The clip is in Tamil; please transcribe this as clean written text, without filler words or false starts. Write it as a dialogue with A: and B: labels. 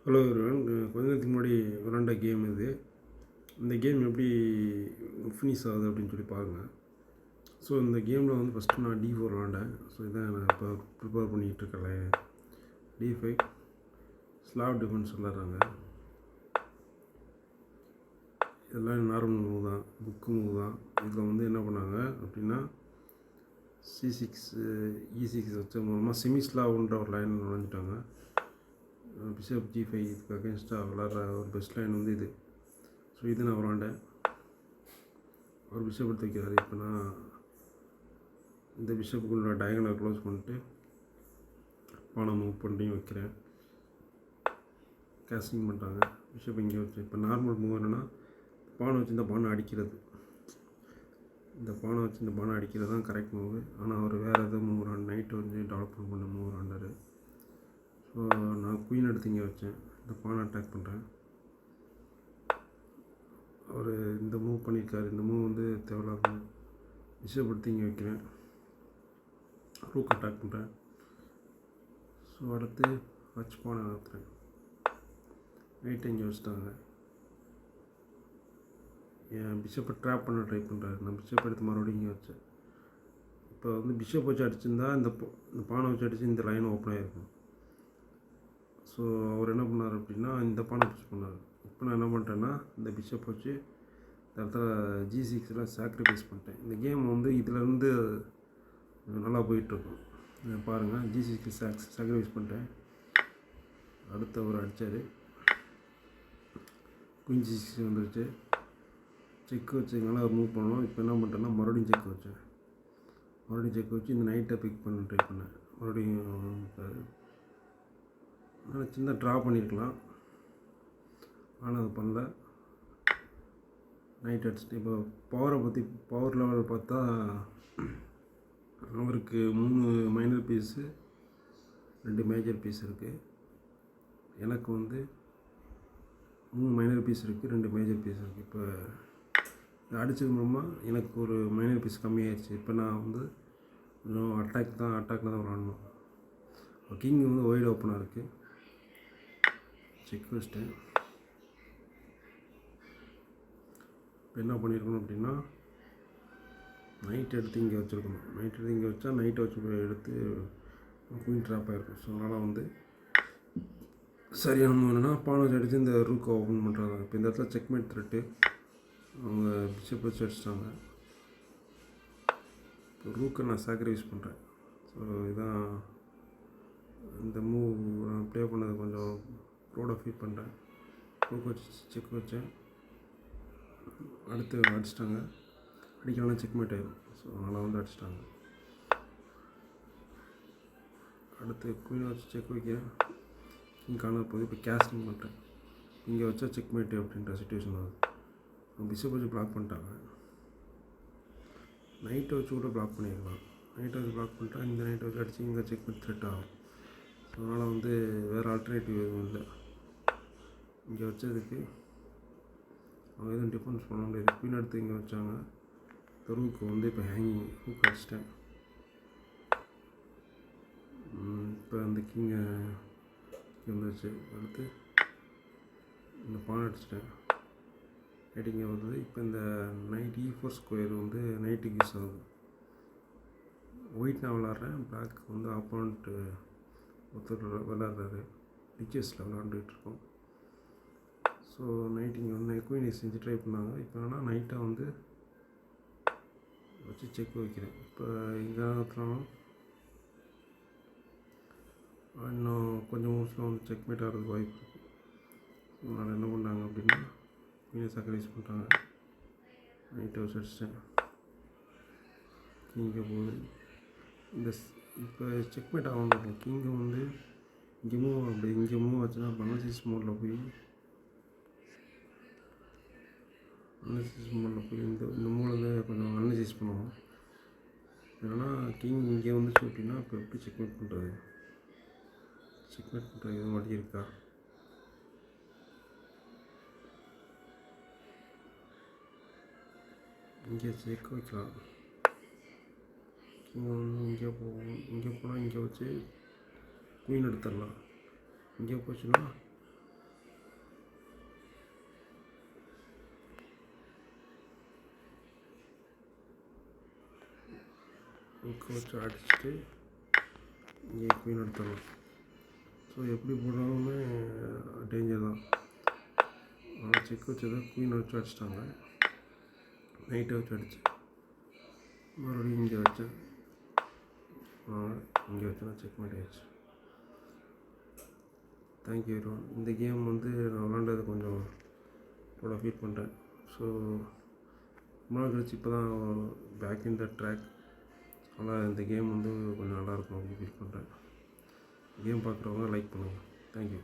A: Hello everyone. கொஞ்ச நேரத்துக்கு முன்னாடி விளாண்ட கேம் இது. இந்த கேம் எப்படி ஃபினிஷ் ஆகுது அப்படின்னு சொல்லி பாருங்கள். ஸோ இந்த கேமில் வந்து ஃபஸ்ட்டு நான் D4 விளாண்டேன். ஸோ இதான் நான் இப்போ ப்ரிப்பேர் பண்ணிகிட்ருக்கேன். D5 ஸ்லாப் டிஃபென்ஸ் விளாட்றாங்க. இதெல்லாம் நார்மல் மூவ் தான், புக்கு மூவ் தான். இதில் வந்து என்ன பண்ணாங்க அப்படின்னா C6 E6 வச்ச மூலமாக செமிஸ்லாவுன்ற ஒரு லைன் நுழைஞ்சிட்டாங்க. பிஷப் G5 இதுக்கு அகேன்ஸ்டாக விளாட்ற ஒரு பெஸ்ட் லைன் வந்து இது. ஸோ இது நான் விளாண்டேன். ஒரு பிஷப் எடுத்து வைக்கிறாரு. இப்போ நான் இந்த பிஷப்புக்குள்ள டயகனை க்ளோஸ் பண்ணிட்டு பானை மூவ் பண்ணி வைக்கிறேன். கேஸ்டிங் பண்ணுறாங்க. பிஷப் இங்கே வச்சு இப்போ நார்மல் மூவ் என்னென்னா பானை வச்சு இந்த பானை அடிக்கிறது. இந்த பானை வச்சு இந்த பானை அடிக்கிறது தான் கரெக்ட் மூவு. ஆனால் அவர் வேறு எதுவும் மூவ் நைட்டு வந்து டெவலப்மெண்ட் பண்ண மூவ் விளாண்டார். ஸோ நான் குயின் எடுத்து இங்கே வச்சேன். இந்த பானை அட்டாக் பண்ணுறேன். அவர் இந்த மூவ் பண்ணியிருக்காரு. இந்த மூவ் வந்து தேவையில்லாத பிஷப் எடுத்து இங்கே வைக்கிறேன். ரூக் அட்டாக் பண்ணுறேன். ஸோ அடுத்து வச்சு பானை நடத்துகிறேன். நைட்டை இங்கே வச்சுட்டாங்க. என் பிஷப்பை ட்ராப் பண்ண ட்ரை பண்ணுறாரு. நான் பிஷப் எடுத்து மறுபடியும் இங்கே வச்சேன். இப்போ வந்து பிஷப் வச்சு அடிச்சிருந்தா இந்த பானை வச்சு அடித்து இந்த லைன் ஓப்பன் ஆகிருக்கும். ஸோ அவர் என்ன பண்ணார் அப்படின்னா இந்த பானை புஷ் பண்ணார். இப்போ நான் என்ன பண்ணிட்டேன்னா இந்த பிஷப் வச்சு இந்த இடத்துல G6 சாக்ரிஃபைஸ் பண்ணிட்டேன். இந்த கேம் வந்து இதிலேருந்து நல்லா போயிட்டுருக்கும். பாருங்கள், G6 சாக்ரிஃபைஸ் பண்ணிட்டேன். அடுத்து அவர் அடித்தார். குயின் G6 வந்துருச்சு. செக் வச்சதுனால அவர் மூவ் பண்ணணும். இப்போ என்ன பண்ணிட்டேன்னா மறுபடியும் செக் வச்சேன். மறுபடியும் செக் வச்சு இந்த நைட்டை பிக் பண்ண ட்ரை பண்ணேன். மறுபடியும் சின்ன ட்ரா பண்ணியிருக்கலாம், ஆனால் அது பண்ணல. நைட் அடிச்சுட்டு இப்போ பவர் லெவல் பார்த்தா அவருக்கு 3 மைனர் பீஸு 2 மேஜர் பீஸ் இருக்குது. எனக்கு வந்து 3 மைனர் பீஸ் இருக்குது, 2 மேஜர் பீஸ் இருக்குது. இப்போ அடித்தது மூலமாக எனக்கு ஒரு மைனர் பீஸ் கம்மியாகிடுச்சு. இப்போ நான் வந்து கொஞ்சம் அட்டாக்கில் தான் விளாடணும். கிங் வந்து ஒயிட் ஓப்பனாக இருக்குது. செக் வச்சிட்டேன். இப்போ என்ன பண்ணியிருக்கணும் அப்படின்னா நைட் எடுத்து இங்கே வச்சுருக்கணும். நைட் எடுத்து இங்கே வச்சா நைட்டை வச்சு எடுத்து குயின் ட்ராப் ஆகிருக்கும். ஸோ அதனால் வந்து சரியான என்னென்னா பானை வச்சு அடித்து இந்த ரூக்கை ஓப்பன் பண்ணுறாங்க. இப்போ இந்த இடத்துல செக்மேட் த்ரெட்டு அவங்க பிஷப் வச்சு அடிச்சிட்டாங்க. இப்போ ரூக்கை நான் சாக்ரிஃபைஸ் பண்ணுறேன். ஸோ இதான் இந்த மூவ் நான் ப்ளே பண்ணது கொஞ்சம் ப்ரௌடாக ஃபீல் பண்ணுறேன். ரூக் வச்சு செக் வச்சேன். அடுத்து அடிச்சிட்டாங்க. அடிக்கலாம் செக்மேட் ஆயிடும். ஸோ அதனால் வந்து அடிச்சிட்டாங்க. அடுத்து குயின் வச்சு செக் வைக்கிறேன். கிங் காணாத போது இப்போ கேஸ்டிங் பண்ணுறேன். இங்கே வச்சா செக்மேட்டு அப்படின்ற சுச்சுவேஷன் ஆகுது. பிஷப் வச்சு பிளாக் பண்ணிட்டாங்க. நைட்டை வச்சு கூட பிளாக் பண்ணிடலாம். நைட்டை வச்சு பிளாக் பண்ணிட்டா இந்த நைட்டை வச்சு அடித்து இங்கே செக்மேட் த்ரெட் ஆகும். ஸோ அதனால் வந்து வேறு ஆல்டர்னேட்டிவ் எதுவும் இல்லை. இங்கே வச்சதுக்கு அவங்க எதுவும் டிஃபென்ஸ் பண்ண முடியாது. குயின் எடுத்து இங்கே வச்சாங்க. ரூக்கு வந்து இப்போ ஹேங்கிங் ரூக் அடிச்சிட்டேன். இப்போ அந்த கிங்கை வந்துருச்சு. அடுத்து இந்த பானை அடிச்சிட்டேன். நைட் இங்கே வருது. இப்போ இந்த நைட் E4 ஸ்கொயர் வந்து நைட்டுக்கு யூஸ் ஆகுது. ஒயிட் நான் விளாட்றேன். பிளாக் வந்து ஆப்போனண்ட்டு ஒருத்தர் விளாட்றாரு. டிச்சஸில் விளாண்டுட்டுருக்கோம். ஸோ நைட் இங்கே வந்து குயின் செஞ்சு ட்ரை பண்ணாங்க. இப்போ என்னன்னா நைட்டை வந்து வச்சு செக் வைக்கிறேன். இப்போ எங்கே நடத்துனாலும் இன்னும் கொஞ்சம் மூவ்ஸ்லாம் வந்து செக்மேட் ஆகிறதுக்கு வாய்ப்பு இருக்குது. அதனால் என்ன பண்ணாங்க அப்படின்னா குயினை சாக்ரிஃபைஸ் பண்ணிட்டாங்க. நைட்டை வச்சு அடிச்சிட்டேன். கிங்கை போகுது. இந்த இப்போ செக்மேட் ஆகணும். கிங்கை வந்து இங்கே மூவ் அப்படி இங்கே மூவ் ஆச்சுன்னா அனாலிசிஸ் மோடில் போய் இந்த மூலில் கொஞ்சம் அனலைசிஸ் பண்ணுவோம். ஏன்னா கிங் இங்கே வந்துச்சு அப்படின்னா இப்போ எப்படி செக்மேட் பண்ணுறது எதுவும் வழி இருக்கா? இங்கே செக் வைக்கலாம். கிங் வந்து இங்கே போகும். இங்கே போனால் இங்கே வச்சு குயின் எடுத்துடலாம். இங்கே போச்சுன்னா ரூக்கை வச்சு அடிச்சுட்டு இங்கே குயின் எடுத்துடலாம். ஸோ எப்படி போனாலுமே டேஞ்சர் தான். ஆனால் செக் வச்சதை குயின் வச்சு அடிச்சிட்டாங்க. நைட்டை வச்சு அடிச்சு மறுபடியும் இங்கே வச்சேன். இங்கே வச்சேன்னா செக் பண்ணியாச்சு. Thank you everyone. இந்த கேம் வந்து நான் விளாண்டது கொஞ்சம் கூட ஃபீல் பண்ணுறேன். ஸோ ரொம்ப நாள் கழிச்சு இப்போ தான் பேக் இன் த ட்ராக். ஆனால் இந்த கேம் வந்து கொஞ்சம் நல்லாயிருக்கும் அப்படின்னு ஃபீல் பண்ணுறேன். கேம் பார்க்குறவங்க லைக் பண்ணுங்கள். தேங்க்யூ.